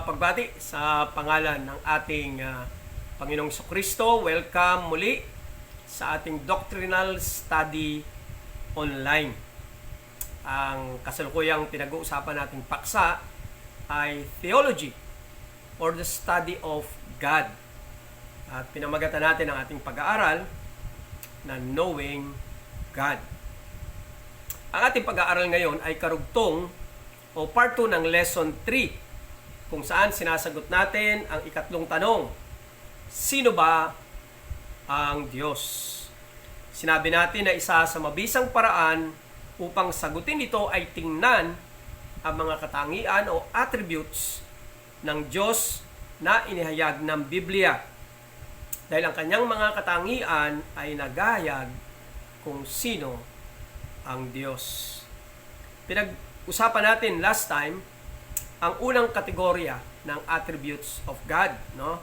Pagbati sa pangalan ng ating Panginoong Kristo. Welcome muli sa ating Doctrinal Study Online. Ang kasalukuyang pinag-uusapan nating paksa ay Theology or the Study of God. At pinamagatan natin ang ating pag-aaral na Knowing God. Ang ating pag-aaral ngayon ay karugtong o part 2 ng Lesson 3, kung saan sinasagot natin ang ikatlong tanong, sino ba ang Diyos? Sinabi natin na isa sa mabisang paraan upang sagutin ito ay tingnan ang mga katangian o attributes ng Diyos na inihayag ng Biblia. Dahil ang kanyang mga katangian ay nagahayag kung sino ang Diyos. Pinag-usapan natin last time ang unang kategorya ng attributes of God, no?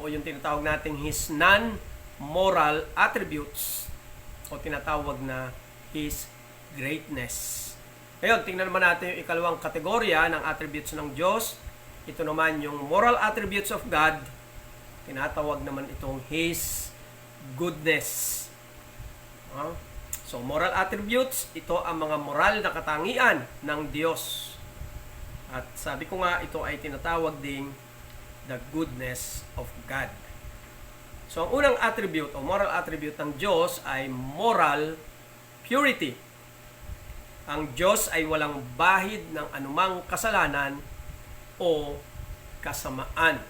O yung tinatawag nating His non-moral attributes o tinatawag na His greatness. Ngayon, tingnan naman natin yung ikalawang kategorya ng attributes ng Diyos. Ito naman yung moral attributes of God. Tinatawag naman itong His goodness. So, moral attributes, ito ang mga moral na katangian ng Diyos. At sabi ko nga, ito ay tinatawag ding the goodness of God. So, ang unang attribute o moral attribute ng Diyos ay moral purity. Ang Diyos ay walang bahid ng anumang kasalanan o kasamaan.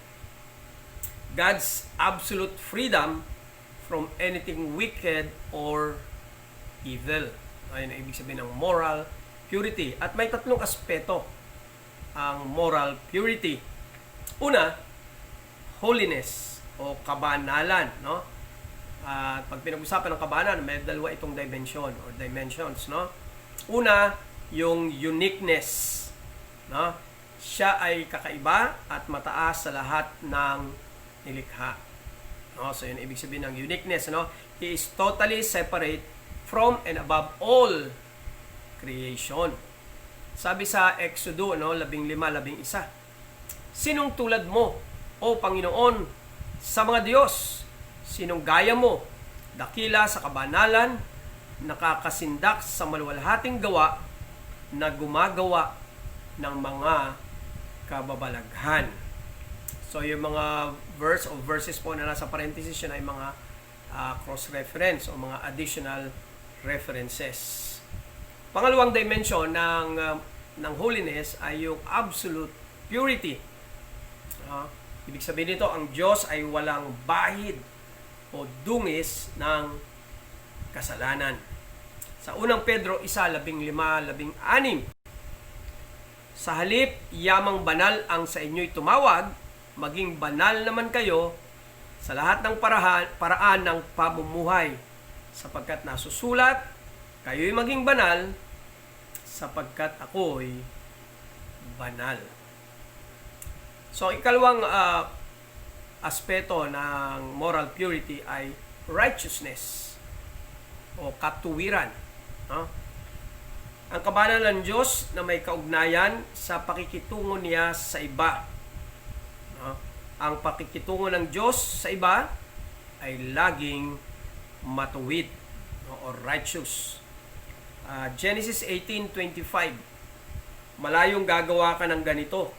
God's absolute freedom from anything wicked or evil. Ayun ang ibig sabihin ng moral purity. At may tatlong aspeto ang moral purity. Una, holiness o kabanalan, no? At pag pinag-usapan ng kabanalan, may dalawa itong dimensions, no? Una, yung uniqueness, no? Siya ay kakaiba at mataas sa lahat ng nilikha. No? So yun ibig sabihin ng uniqueness, no? He is totally separate from and above all creation. Sabi sa Exodo 15:11, sinong tulad mo, O Panginoon, sa mga Diyos? Sinong gaya mo, dakila sa kabanalan, nakakasindak sa maluwalhating gawa, na gumagawa ng mga kababalaghan? So yung mga verses po na nasa parenthesis, yun ay mga cross-reference o mga additional references. Pangalawang dimension ng holiness ay yung absolute purity. Ibig sabihin nito, ang Diyos ay walang bahid o dungis ng kasalanan. Sa unang Pedro 1:15-16, sa halip, yamang banal ang sa inyo'y tumawag, maging banal naman kayo sa lahat ng paraan ng pamumuhay, sapagkat nasusulat, kayo'y maging banal sapagkat ako'y banal. So, ikalawang aspeto ng moral purity ay righteousness o katuwiran. No? Ang kabanalan ng Diyos na may kaugnayan sa pakikitungo niya sa iba. No? Ang pakikitungo ng Diyos sa iba ay laging matuwid, no? Or righteous. Genesis 18:25, malayong gagawa ka ng ganito,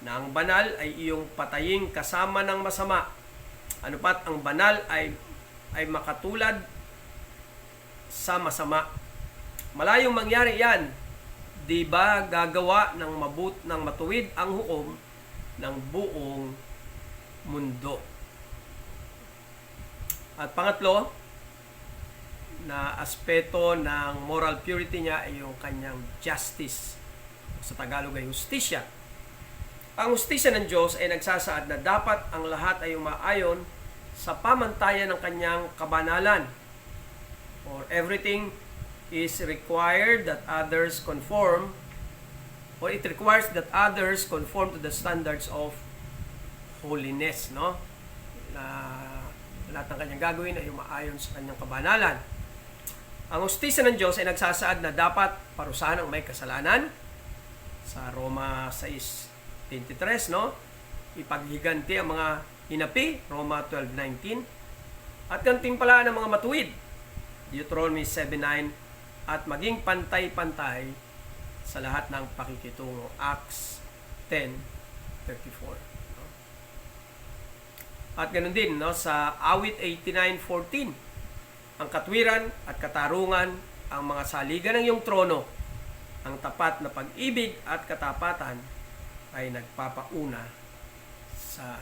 na ang banal ay iyong patayin kasama ng masama. Ano pat ang banal ay makatulad sa masama. Malayong mangyari yan, di ba gagawa ng matuwid ang hukom ng buong mundo. At pangatlo, na aspeto ng moral purity niya ay yung kanyang justice. Sa Tagalog ay justisya. Ang justisya ng Diyos ay nagsasaad na dapat ang lahat ay umaayon sa pamantayan ng kanyang kabanalan. Or everything is required that others conform, or it requires that others conform to the standards of holiness, no? Lahat ng kanyang gagawin ay umaayon sa kanyang kabanalan. Ang hustisya ng Diyos ay nagsasaad na dapat parusahan ang may kasalanan sa Roma 6, 23, no? Ipaghiganti ang mga hinapi, Roma 12:19. At gantimpalaan ng mga matuwid, Deuteronomy 7:9, at maging pantay-pantay sa lahat ng pakikitungo, Acts 10:34. No? At ganoon din, no, sa Awit 89:14, ang katwiran at katarungan ang mga saligan ng iyong trono, ang tapat na pag-ibig at katapatan ay nagpapauna sa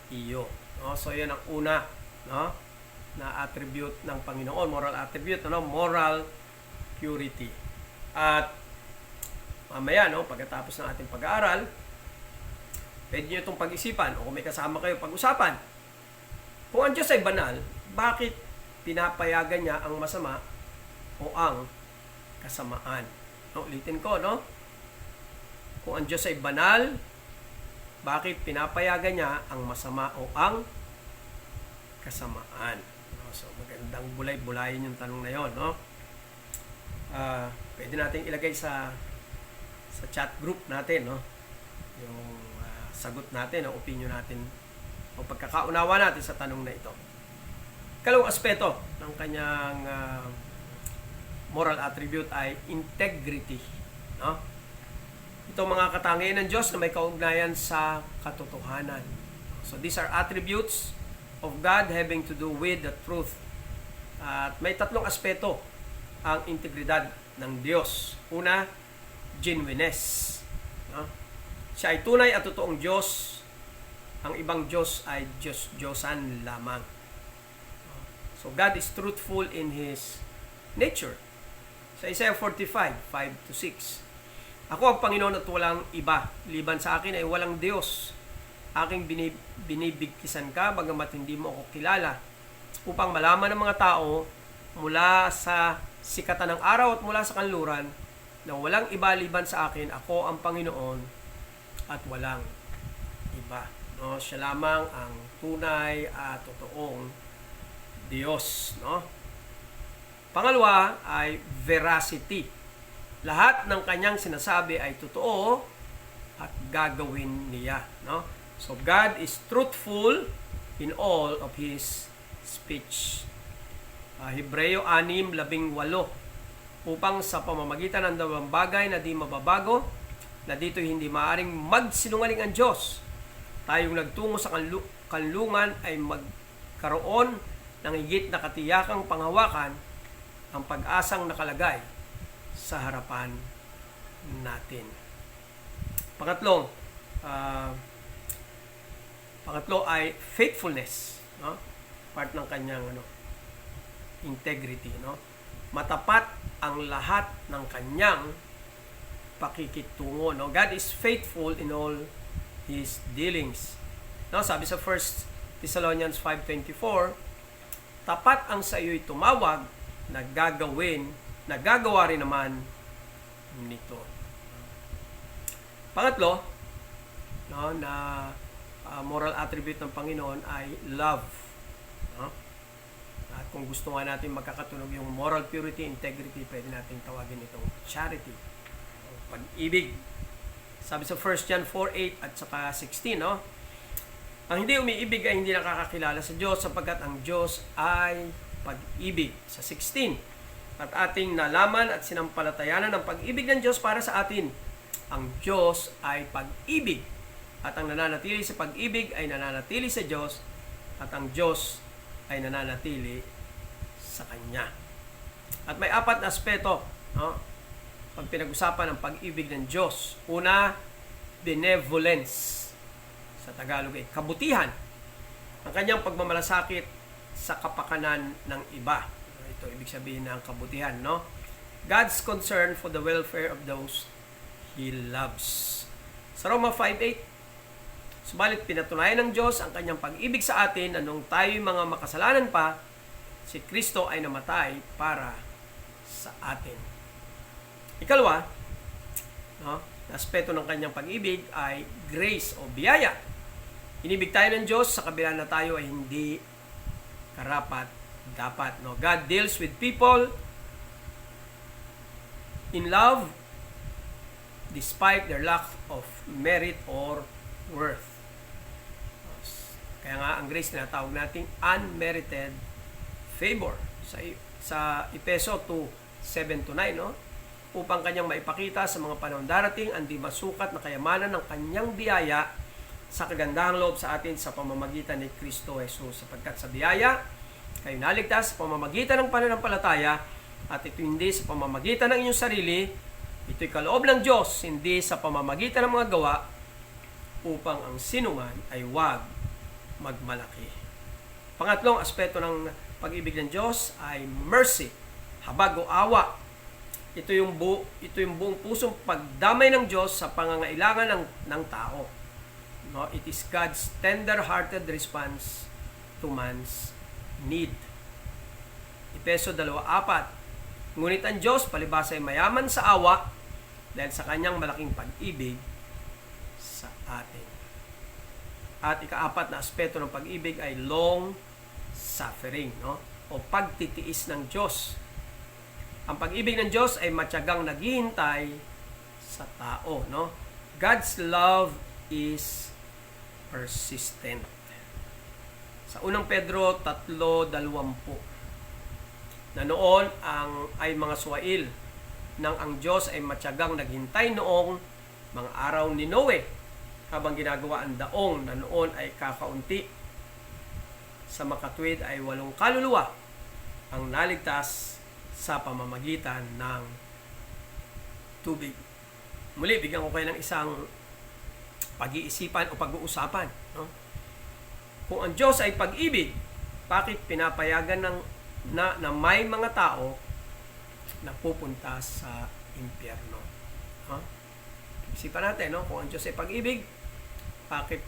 iyo. No? So yan ang una, no, na attribute ng Panginoon, moral attribute, no, moral purity. At mamaya, no, pagkatapos ng ating pag-aaral, pwede nyo itong pag-isipan o kung may kasama kayo pag-usapan. Kung ang Diyos ay banal, bakit pinapayagan niya ang masama o ang kasamaan? No, ulitin ko, no? Kung ang Diyos ay banal, bakit pinapayagan niya ang masama o ang kasamaan? No, so, magandang bulay-bulayin yung tanong na yon, no? Pwede natin ilagay sa chat group natin, no? Yung sagot natin, ang opinion natin, o pagkakaunawa natin sa tanong na ito. Kalawang aspeto ng kanyang moral attribute ay integrity, no? Ito mga katangian ng Diyos na may kaugnayan sa katotohanan. So these are attributes of God having to do with the truth. At may tatlong aspeto ang integridad ng Diyos. Una, genuineness. No? Siya ay tunay at totoong Diyos. Ang ibang Diyos ay Diyos-Diyosan lamang. So God is truthful in His nature. Sa Isaiah 45:5-6, ako ang Panginoon at walang iba. Liban sa akin ay walang Diyos. Aking binibigkisan ka, bagamat hindi mo ako kilala, upang malaman ng mga tao mula sa sikatan ng araw at mula sa kanluran na walang iba liban sa akin. Ako ang Panginoon at walang iba. No, siya lamang ang tunay at totoong Diyos, no? Pangalawa ay veracity. Lahat ng kanyang sinasabi ay totoo at gagawin niya, no? So God is truthful in all of His speech. Hebreo 6:18, upang sa pamamagitan ng dalawang bagay na di mababago, na dito hindi maaring magsinungaling ang Diyos, tayong nagtungo sa kanlungan ay magkaroon ng higit na katiyakang panghawakan ang pag-asang nakalagay sa harapan natin. Pangatlo ay faithfulness, no? Part ng kanyang integrity, no? Matapat ang lahat ng kanyang pakikitungo, no? God is faithful in all His dealings. No, sabi sa 1 Thessalonians 5:24, tapat ang sa iyo'y tumawag, nagagawa rin naman nito. Pangatlo, no, na moral attribute ng Panginoon ay love. No? At kung gusto nga natin magkakatunog yung moral purity, integrity, pwede natin tawagin itong charity, o pag-ibig. Sabi sa 1 John 4:8 at saka 16, no? Ang hindi umiibig ay hindi nakakakilala sa Diyos, sapagkat ang Diyos ay pag-ibig. Sa 16, at ating nalaman at sinampalatayanan ng pag-ibig ng Diyos para sa atin. Ang Diyos ay pag-ibig, at ang nananatili sa pag-ibig ay nananatili sa Diyos, at ang Diyos ay nananatili sa Kanya. At may apat na aspeto, no, pag pinag-usapan ng pag-ibig ng Diyos. Una, benevolence. Sa Tagalog ay kabutihan. Ang kanyang pagmamalasakit sa kapakanan ng iba. Ito ibig sabihin ng kabutihan, no? God's concern for the welfare of those He loves. Sa Roma 5:8, subalit pinatunayan ng Diyos ang kanyang pag-ibig sa atin na nung tayo'y mga makasalanan pa, si Kristo ay namatay para sa atin. Ikalawa, no, aspeto ng kanyang pag-ibig ay grace o biyaya. Inibig tayo ng Diyos sa kabila na tayo ay hindi karapat-dapat. No? God deals with people in love despite their lack of merit or worth. Kaya nga ang grace tinatawag nating unmerited favor sa Efeso 2:7-9, no? Upang kanyang maipakita sa mga panahon darating ang di masukat na kayamanan ng kanyang biyaya sa kagandahang loob sa atin sa pamamagitan ni Kristo Jesus. Sapagkat sa biyaya, kayo naligtas sa pamamagitan ng pananampalataya, at ito hindi sa pamamagitan ng inyong sarili, ito'y kaloob ng Diyos, hindi sa pamamagitan ng mga gawa, upang ang sinuman ay huwag magmalaki. Pangatlong aspeto ng pag-ibig ng Diyos ay mercy, habag o awa. Ito yung buong pusong pagdamay ng Diyos sa pangangailangan ng tao. No, it is God's tender-hearted response to man's need. Efeso 2:4. Ngunit ang Diyos palibhasa ay mayaman sa awa dahil sa kanyang malaking pag-ibig sa atin. At ika-4 na aspeto ng pag-ibig ay long suffering, no? O pagtitiis ng Diyos. Ang pag-ibig ng Diyos ay matyagang naghihintay sa tao, no? God's love is persistent. Sa unang Pedro 3:20, na noon ay mga suwail nang ang Diyos ay matyagang naghintay noong mga araw ni Noe, habang ginagawa ang daong na noon ay kakaunti. Sa makatwid ay 8 kaluluwa ang naligtas sa pamamagitan ng tubig. Muli, bigyan ko kayo ng isang pag-iisipan o pag-uusapan, no? Kung ang Diyos ay pag-ibig, bakit pinapayagan na may mga tao na pupunta sa impyerno? No? Isipan natin, no? Kung ang Diyos ay pag-ibig, bakit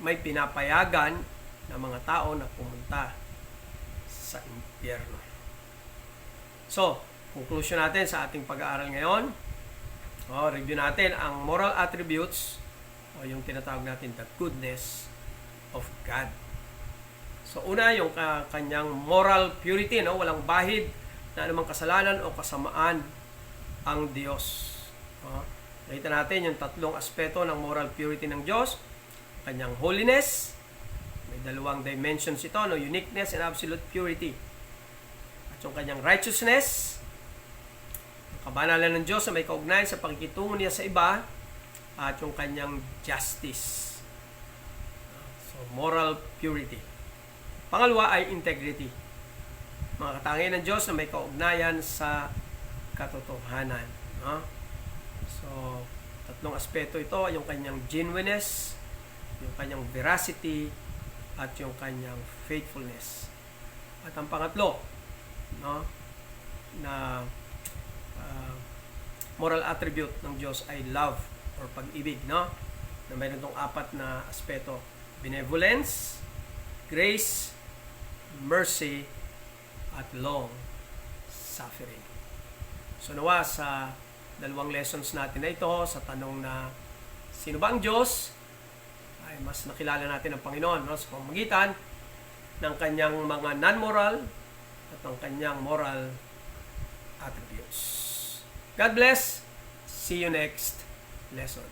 may pinapayagan na mga tao na pumunta sa impyerno? So, conclusion natin sa ating pag-aaral ngayon. Review natin ang moral attributes, o yung tinatawag natin the goodness of God. So, una, yung kanyang moral purity, no? Walang bahid na anumang kasalanan o kasamaan ang Diyos. Nakita natin yung 3 aspeto ng moral purity ng Diyos. Kanyang holiness, may 2 dimensions ito, no? Uniqueness and absolute purity. Yung kanyang righteousness, ang kabanalan ng Diyos na may kaugnayan sa pakikitungo niya sa iba, at yung kanyang justice. So, moral purity. Pangalawa ay integrity. Mga katangian ng Diyos na may kaugnayan sa katotohanan. So, 3 aspeto ito, yung kanyang genuineness, yung kanyang veracity, at yung kanyang faithfulness. At ang pangatlo, no, na moral attribute ng Diyos ay love or pag-ibig, no? Na mayroon itong 4 na aspeto: benevolence, grace, mercy, at long suffering. So nawa sa 2 lessons natin na ito, sa tanong na sino ba ang Diyos, ay mas nakilala natin ang Panginoon, no? Sa pamamagitan ng kanyang mga non-moral at ng kanyang moral attributes. God bless. See you next lesson.